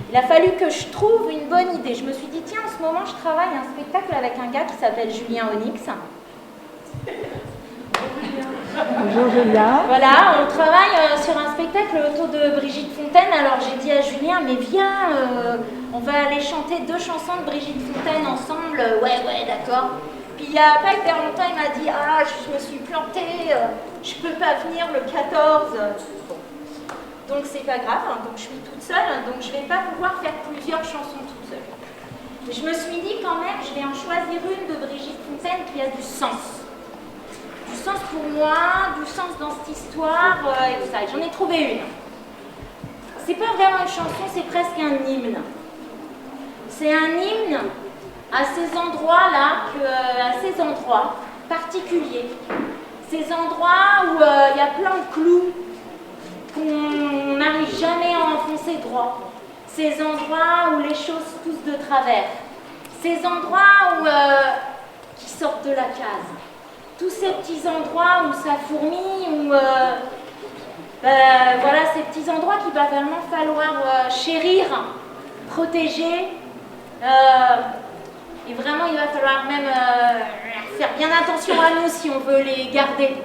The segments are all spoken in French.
Il a fallu que je trouve une bonne idée. Je me suis dit, tiens, en ce moment, je travaille un spectacle avec un gars qui s'appelle Julien Onyx. Bonjour Julien. Voilà, on travaille sur un spectacle autour de Brigitte Fontaine. Alors j'ai dit à Julien, mais viens, on va aller chanter 2 chansons de Brigitte Fontaine ensemble. Ouais, d'accord. Puis il n'y a pas hyper longtemps, il m'a dit, ah, je me suis plantée, je peux pas venir le 14. Bon. Donc c'est pas grave, hein, donc je suis toute seule, donc je vais pas pouvoir faire plusieurs chansons toute seule. Mais je me suis dit quand même, je vais en choisir une de Brigitte Fontaine qui a du sens. Du sens pour moi, du sens dans cette histoire, et tout ça. J'en ai trouvé une. C'est pas vraiment une chanson, c'est presque un hymne. C'est un hymne à ces endroits-là, à ces endroits particuliers. Ces endroits où il y a plein de clous qu'on n'arrive jamais à enfoncer droit. Ces endroits où les choses poussent de travers. Ces endroits où, qui sortent de la case. Tous ces petits endroits où ça fourmille, où voilà, ces petits endroits qu'il va vraiment falloir chérir, protéger, et vraiment il va falloir même faire bien attention à nous si on veut les garder,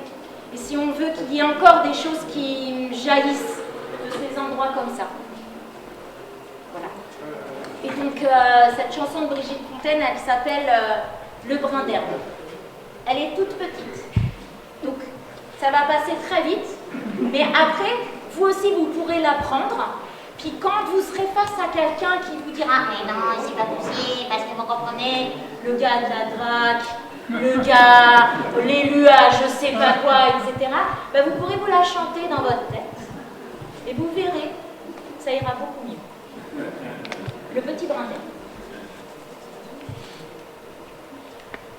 et si on veut qu'il y ait encore des choses qui jaillissent de ces endroits comme ça. Voilà. Et donc cette chanson de Brigitte Fontaine, elle s'appelle Le brin d'herbe. Elle est toute petite, donc ça va passer très vite, mais après, vous aussi, vous pourrez l'apprendre, puis quand vous serez face à quelqu'un qui vous dira « mais non, c'est pas possible, parce que vous comprenez, le gars de la drague, le gars, l'élu à je sais pas quoi, etc. » ben, vous pourrez vous la chanter dans votre tête, et vous verrez, ça ira beaucoup mieux. Le petit brin d'herbe.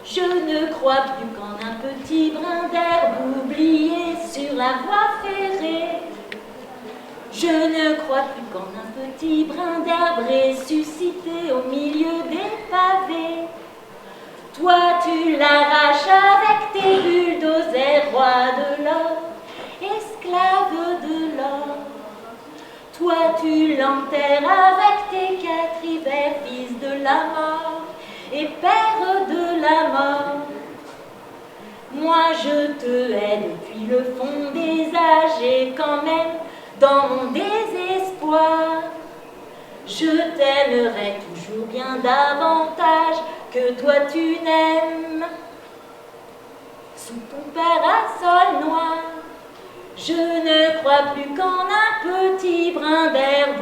Je ne crois plus qu'en un petit brin d'herbe oublié sur la voie ferrée. Je ne crois plus qu'en un petit brin d'herbe ressuscité au milieu des pavés. Toi tu l'arraches avec tes bulldozers, roi de l'or, esclave de l'or. Toi tu l'enterres avec tes 4 hivers, fils de la mort et père de la mort. Moi je te hais depuis le fond des âges, et quand même dans mon désespoir, je t'aimerai toujours bien davantage que toi tu n'aimes. Sous ton parasol noir, je ne crois plus qu'en un petit brin d'herbe